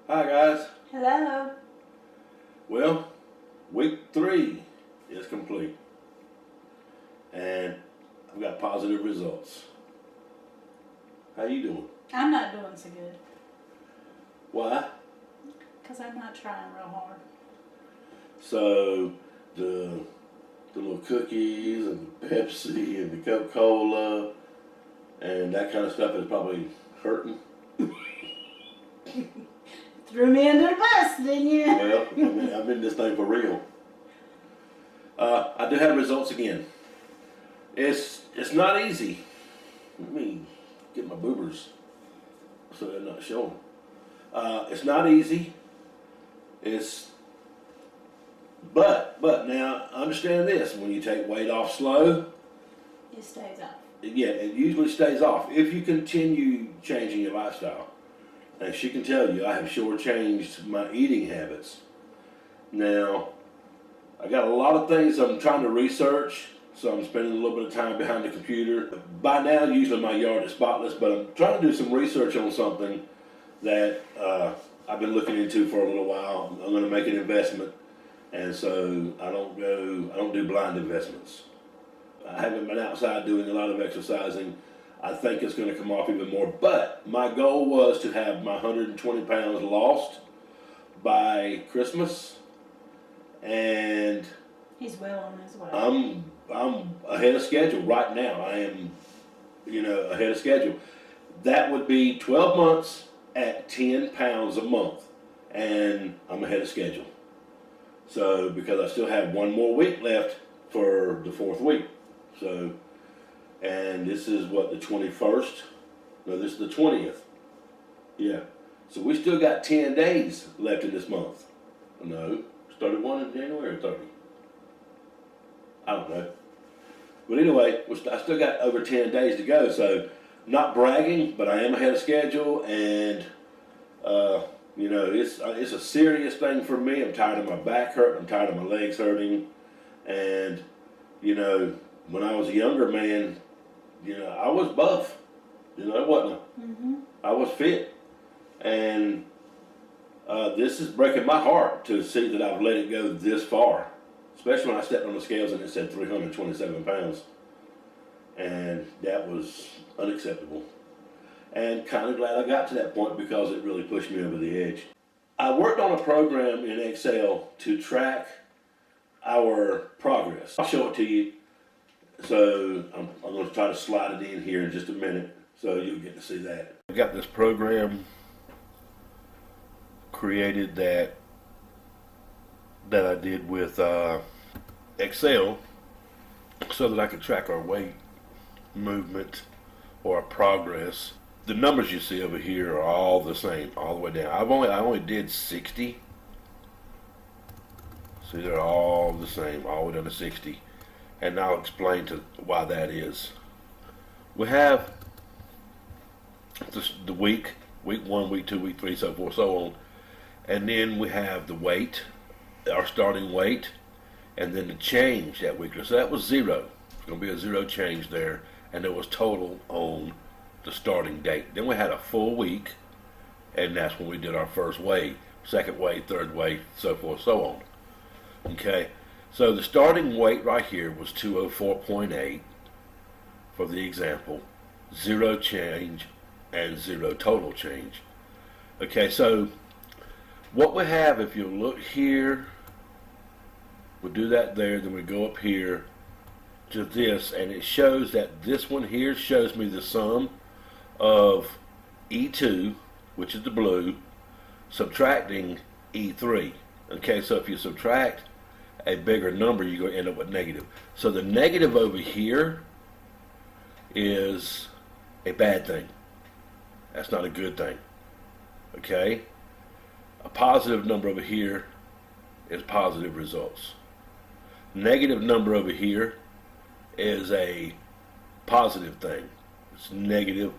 Hi guys. Hello. Well, week 3 is complete and I've got positive results. How you doing? I'm not doing so good Why? because I'm not trying real hard. So the little cookies and the Pepsi and the Coca-Cola and that kind of stuff is probably hurting. Threw me under the bus, didn't you? Well, I'm in this thing for real. I do have results again. It's not easy. Let me get my boobers so they're not showing. It's not easy. But now understand this: when you take weight off slow, It stays off. yeah, it usually stays off if you continue changing your lifestyle. And she can tell you, I have sure changed my eating habits. Now, I got a lot of things I'm trying to research, so I'm spending a little bit of time behind the computer. By now, usually my yard is spotless, but I'm trying to do some research on something that I've been looking into for a little while. I'm going to make an investment, and so I don't do blind investments. I haven't been outside doing a lot of exercising. I think it's going to come off even more, but my goal was to have my 120 pounds lost by Christmas, and He's well on his way. I'm ahead of schedule right now. I am, ahead of schedule. That would be 12 months at 10 pounds a month, and I'm ahead of schedule. So because I still have one more week left for the 4th week, so. And this is what, the 21st? No, this is the 20th. Yeah. So we still got 10 days left in this month. No, started one in January or 30. I don't know. But anyway, I still got over 10 days to go. So not bragging, but I am ahead of schedule. And, it's a serious thing for me. I'm tired of my back hurting. I'm tired of my legs hurting. And, when I was a younger man, I was buff, wasn't I? Mm-hmm. I was fit, and this is breaking my heart to see that I've let it go this far, especially when I stepped on the scales and it said 327 pounds, and that was unacceptable, and kind of glad I got to that point because it really pushed me over the edge. I worked on a program in Excel to track our progress. I'll show it to you. So I'm going to try to slide it in here in just a minute so you'll get to see that. I got this program created that I did with Excel so that I could track our weight movement or our progress. The numbers you see over here are all the same all the way down. I only did 60. See, they're all the same all the way down to 60. And I'll explain to why that is. We have the week 1, week 2, week 3, so forth, so on. And then we have the weight, our starting weight, and then the change that week. So that was 0. It's going to be a 0 change there. And there was total on the starting date. Then we had a full week, and that's when we did our first weigh, second weigh, third weigh, so forth, so on. Okay. So the starting weight right here was 204.8 for the example, 0 change and 0 total change. Okay, so what we have, if you look here, we'll do that there, then we go up here to this, and it shows that this one here shows me the sum of E2, which is the blue, subtracting E3. Okay, so if you subtract a bigger number, you're going to end up with negative. So the negative over here is a bad thing. That's not a good thing. Okay? A positive number over here is positive results. Negative number over here is a positive thing. It's negative,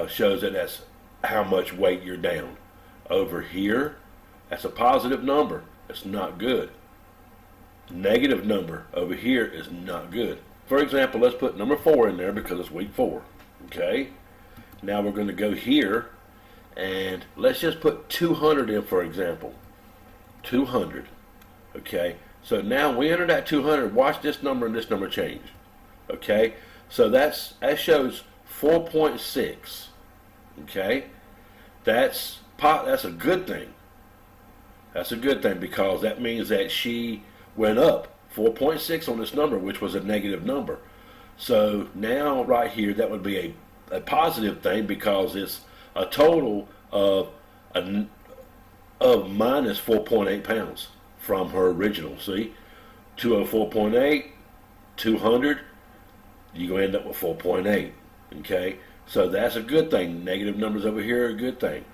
shows that that's how much weight you're down. Over here, that's a positive number. It's not good. Negative number over here is not good. For example, let's put number 4 in there because it's week 4. Okay? Now we're going to go here And let's just put 200 in for example. 200. Okay, so now we enter that 200. Watch this number and this number change. Okay, so that shows 4.6. Okay, that's a good thing. That's a good thing because that means that she went up 4.6 on this number, which was a negative number. So now right here, that would be a positive thing because it's a total of minus 4.8 pounds from her original. See, 204.8, 200, you're going to end up with 4.8. Okay, so that's a good thing. Negative numbers over here are a good thing.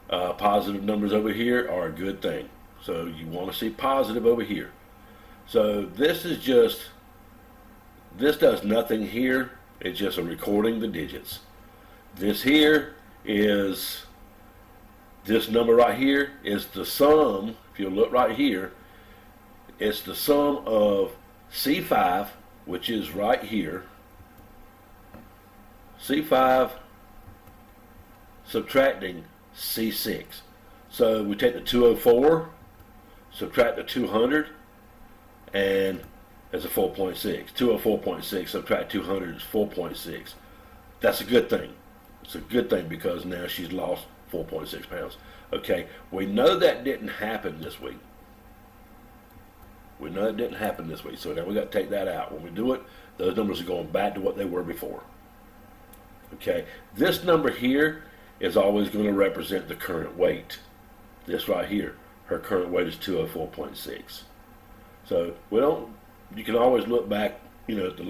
Positive numbers over here are a good thing. So you want to see positive over here. So this does nothing here. It's just a recording the digits. This here is, this number right here is the sum. If you look right here, it's the sum of C5, which is right here. C5 subtracting C6. So we take the 204, subtract the 200, and it's a 4.6. 204.6 subtract 200 is 4.6. That's a good thing. It's a good thing because now she's lost 4.6 pounds. Okay, we know that didn't happen this week. We know it didn't happen this week, so now we got to take that out. When we do it, those numbers are going back to what they were before. Okay, this number here is always going to represent the current weight. This right here, her current weight is 204.6. So you can always look back, you know, the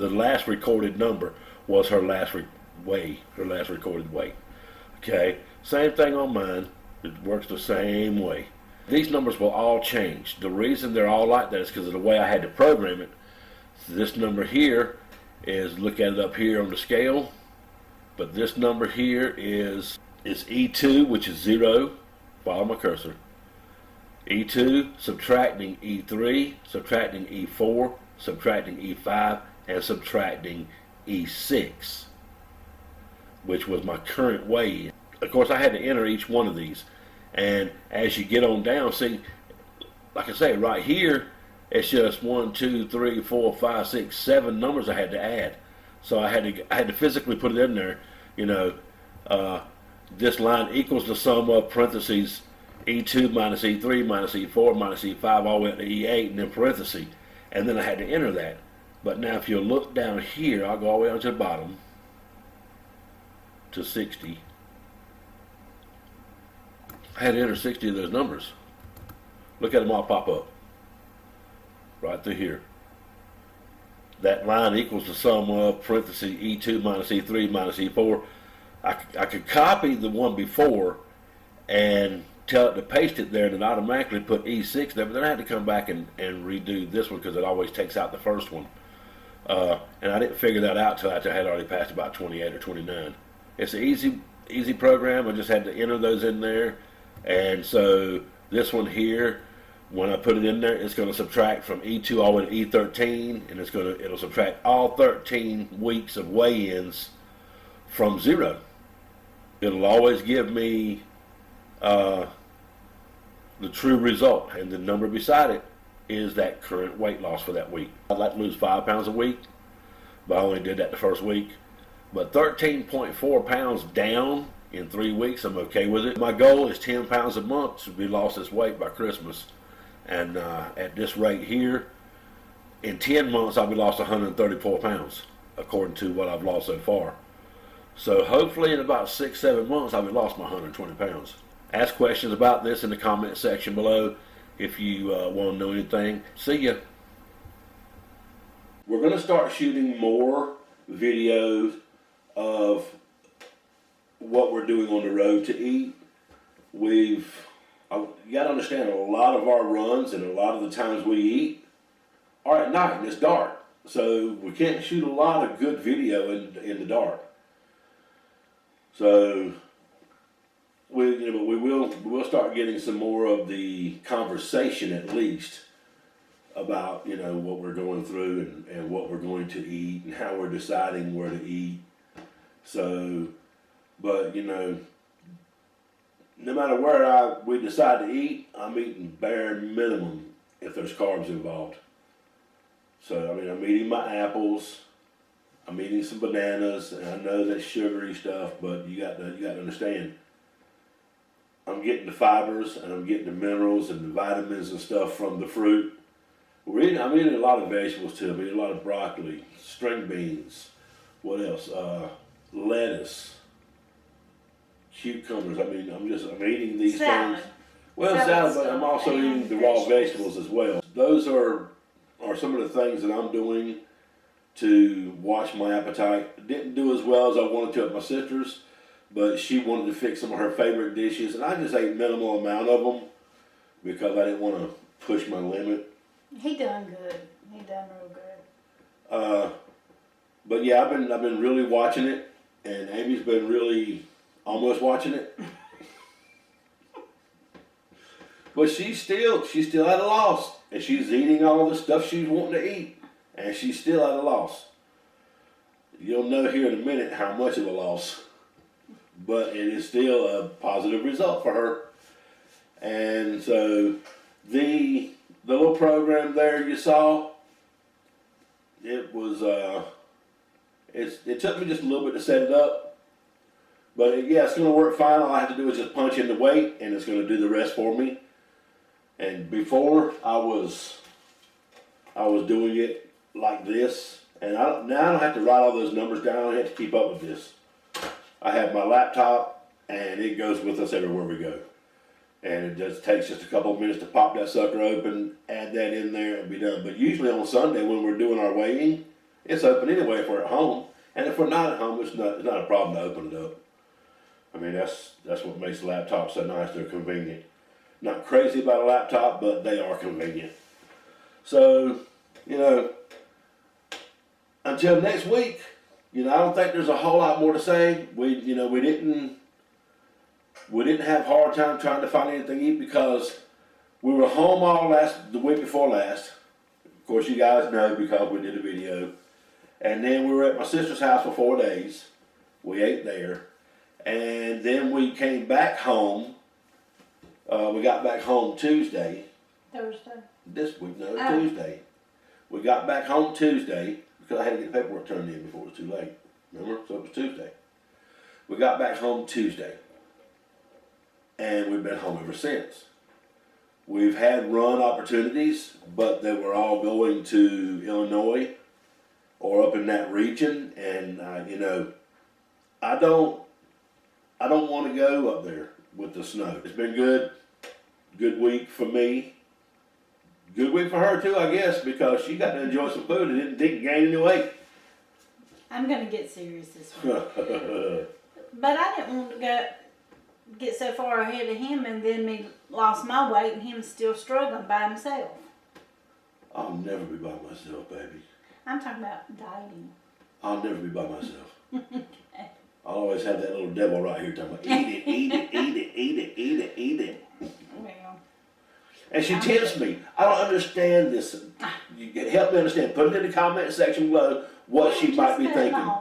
last recorded number was her last recorded weight. Okay, same thing on mine. It works the same way. These numbers will all change. The reason they're all like that is because of the way I had to program it. So this number here is, look at it up here on the scale, but this number here is E2, which is 0. Follow my cursor. E2 subtracting E3, subtracting E4, subtracting E5, and subtracting E6, which was my current weight. Of course, I had to enter each one of these. And as you get on down, see, like I say, right here, it's just 1, 2, 3, 4, 5, 6, 7 numbers I had to add. So I had to physically put it in there. You know, this line equals the sum of parentheses E2 minus E3 minus E4 minus E5 all the way up to E8 and then parentheses. And then I had to enter that. But now if you look down here, I'll go all the way down to the bottom to 60. I had to enter 60 of those numbers. Look at them all pop up. Right through here. That line equals the sum of parentheses E2 minus E3 minus E4. I could copy the one before and tell it to paste it there and it automatically put E6 there, but then I had to come back and redo this one because it always takes out the first one. And I didn't figure that out until after I had already passed about 28 or 29. It's an easy program. I just had to enter those in there. And so this one here, when I put it in there, it's going to subtract from E2 all the way to E13, and it'll subtract all 13 weeks of weigh-ins from 0. It'll always give me the true result, and the number beside it is that current weight loss for that week. I'd like to lose 5 pounds a week, but I only did that the first week. But 13.4 pounds down in 3 weeks, I'm okay with it. My goal is 10 pounds a month to be lost this weight by Christmas. And at this rate here, in 10 months I'll be lost 134 pounds, according to what I've lost so far. So hopefully in about 6-7 months I'll be lost my 120 pounds. Ask questions about this in the comment section below if you want to know anything. See ya. We're going to start shooting more videos of what we're doing on the road to eat. You got to understand, a lot of our runs and a lot of the times we eat are at night and it's dark. So we can't shoot a lot of good video in the dark. So we will start getting some more of the conversation at least about, you know, what we're going through and what we're going to eat and how we're deciding where to eat. So, but you know, no matter where we decide to eat, I'm eating bare minimum if there's carbs involved. So, I mean, I'm eating my apples, I'm eating some bananas, and I know that's sugary stuff, but you got to understand. I'm getting the fibers, and I'm getting the minerals and the vitamins and stuff from the fruit. I'm eating a lot of vegetables too. I'm eating a lot of broccoli, string beans, what else? Lettuce, cucumbers. I mean, I'm eating these Salad. things. Well, Salad salad, but stuff I'm also and eating the raw vegetables. vegetables as well. Those are some of the things that I'm doing to watch my appetite. Didn't do as well as I wanted to at my sister's, but she wanted to fix some of her favorite dishes, and I just ate minimal amount of them because I didn't want to push my limit. He done good. He done real good. But yeah, I've been really watching it, and Amy's been really almost watching it. But she's still at a loss, and she's eating all the stuff she's wanting to eat, and she's still at a loss. You'll know here in a minute how much of a loss, but it is still a positive result for her. And so the little program there you saw, it was it took me just a little bit to set it up, but it's going to work fine. All I have to do is just punch in the weight, and it's going to do the rest for me. And before I was doing it like this, and now I don't have to write all those numbers down. I don't have to keep up with this. I have my laptop, and it goes with us everywhere we go. And it just takes just a couple of minutes to pop that sucker open, add that in there, and be done. But usually on Sunday when we're doing our weighing, it's open anyway if we're at home. And if we're not at home, it's not a problem to open it up. I mean, that's what makes the laptop so nice. They're convenient. Not crazy about a laptop, but they are convenient. So, until next week, I don't think there's a whole lot more to say. We didn't have a hard time trying to find anything to eat because we were home the week before last. Of course, you guys know because we did a video. And then we were at my sister's house for 4 days. We ate there. And then we came back home. We got back home Tuesday. Thursday. This week, no, Tuesday. We got back home Tuesday because I had to get paperwork turned in before it was too late. Remember? So it was Tuesday. We got back home Tuesday. And we've been home ever since. We've had run opportunities, but they were all going to Illinois or up in that region. And, I don't want to go up there with the snow. It's been good. Good week for me. Good week for her too, I guess, because she got to enjoy some food and didn't gain any weight. I'm gonna get serious this week. But I didn't want to get so far ahead of him and then me lost my weight and him still struggling by himself. I'll never be by myself, baby. I'm talking about dieting. I'll never be by myself. I always have that little devil right here talking about eat it, eat it, eat it, eat it, eat it, eat it. Well. And she tempts me. I don't understand this. You help me understand. Put it in the comment section below what she might be thinking.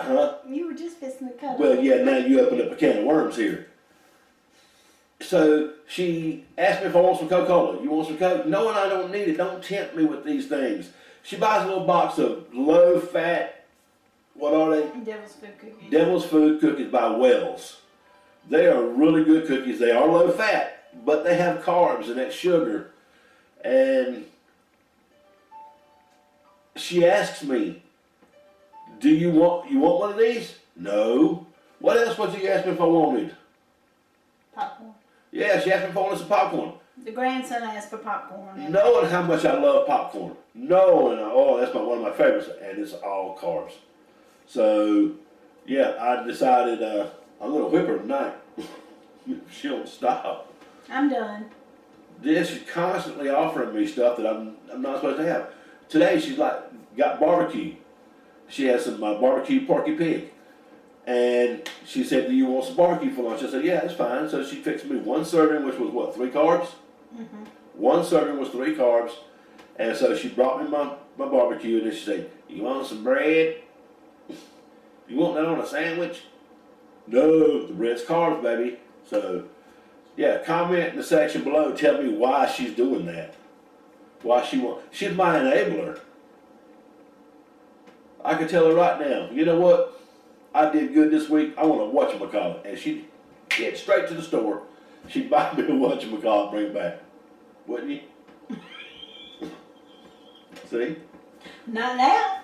Huh? You were just fixing to cut Well, off. yeah, now you open up a can of worms here. So she asked me if I want some Coca-Cola. You want some Coke? No, and I don't need it. Don't tempt me with these things. She buys a little box of low-fat, what are they? Devil's Food Cookies. Devil's Food Cookies by Wells. They are really good cookies. They are low-fat, but they have carbs and that sugar. And she asks me, do you want one of these? No. What else would you ask me if I wanted? Popcorn. Yeah, she asked me if I wanted some popcorn. The grandson asked for popcorn. Knowing how much I love popcorn. That's one of my favorites, and it's all carbs. So, yeah, I decided I'm going to whip her tonight. She don't stop. I'm done. She's constantly offering me stuff that I'm not supposed to have. Today she's got barbecue. She has some barbecue porky pig. And she said, do you want some barbecue for lunch? I said, yeah, that's fine. So she fixed me one serving, which was what, 3 carbs? Mm-hmm. One serving was 3 carbs. And so she brought me my barbecue, and then she said, you want some bread? You want that on a sandwich? No, the bread's carbs, baby. So, yeah, comment in the section below. Tell me why she's doing that. Why she's my enabler. I can tell her right now, you know what? I did good this week. I want to whatchamacallit. And she'd get straight to the store. She'd buy me a whatchamacallit and bring it back. Wouldn't you? See? Not now.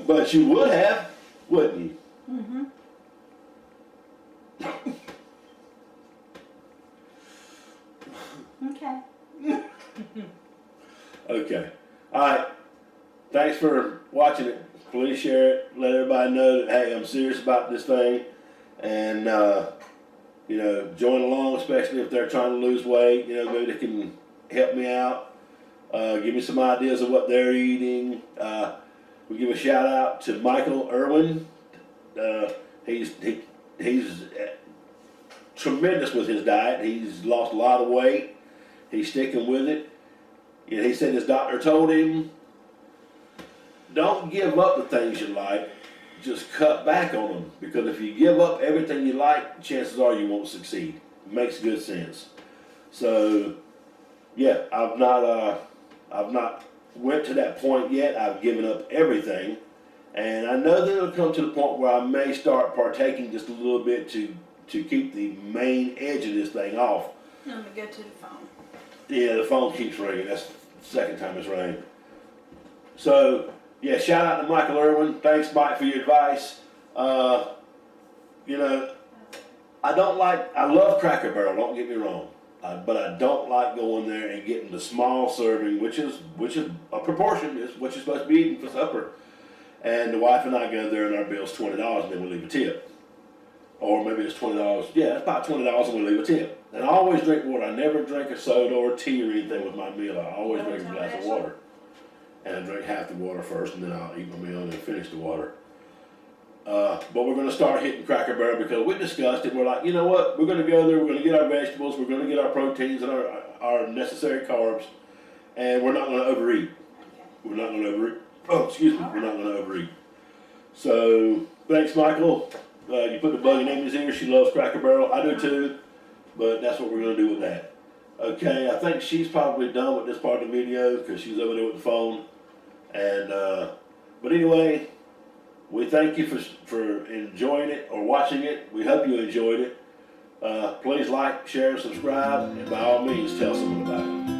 But you would have, wouldn't you? Mm-hmm. Okay. Okay. All right. Thanks for watching it. Please share it. Let everybody know that, hey, I'm serious about this thing. And, you know, join along, especially if they're trying to lose weight. You know, maybe they can help me out. Give me some ideas of what they're eating. We give a shout out to Michael Irwin. He's tremendous with his diet. He's lost a lot of weight. He's sticking with it. And he said his doctor told him, don't give up the things you like, just cut back on them. Because if you give up everything you like, chances are you won't succeed. It makes good sense. So, yeah, I've not went to that point yet. I've given up everything. And I know that it'll come to the point where I may start partaking just a little bit to keep the main edge of this thing off. Let me go to the phone. Yeah, the phone keeps ringing. That's the second time it's rang. So, yeah, shout out to Michael Irwin. Thanks, Mike, for your advice. You know, I love Cracker Barrel, don't get me wrong. But I don't like going there and getting the small serving, which is a proportion, is what you're supposed to be eating for supper. And the wife and I go there and our bill's $20 and then we leave a tip. Or maybe it's $20. Yeah, it's about $20 and we leave a tip. And I always drink water. I never drink a soda or tea or anything with my meal. I always drink a glass of water. And I drink half the water first and then I'll eat my meal and then finish the water. But we're going to start hitting Cracker Barrel because we discussed it. We're like, you know what? We're going to go there. We're going to get our vegetables. We're going to get our proteins and our necessary carbs. And we're not going to overeat. Okay. We're not going to overeat. Oh, excuse me. We're not going to overeat. So, thanks, Michael. You put the bug in Amy's ear. She loves Cracker Barrel. I do too. But that's what we're going to do with that. Okay, I think she's probably done with this part of the video because she's over there with the phone. And, but anyway, we thank you for enjoying it or watching it. We hope you enjoyed it. Please like, share, and subscribe. And by all means, tell someone about it.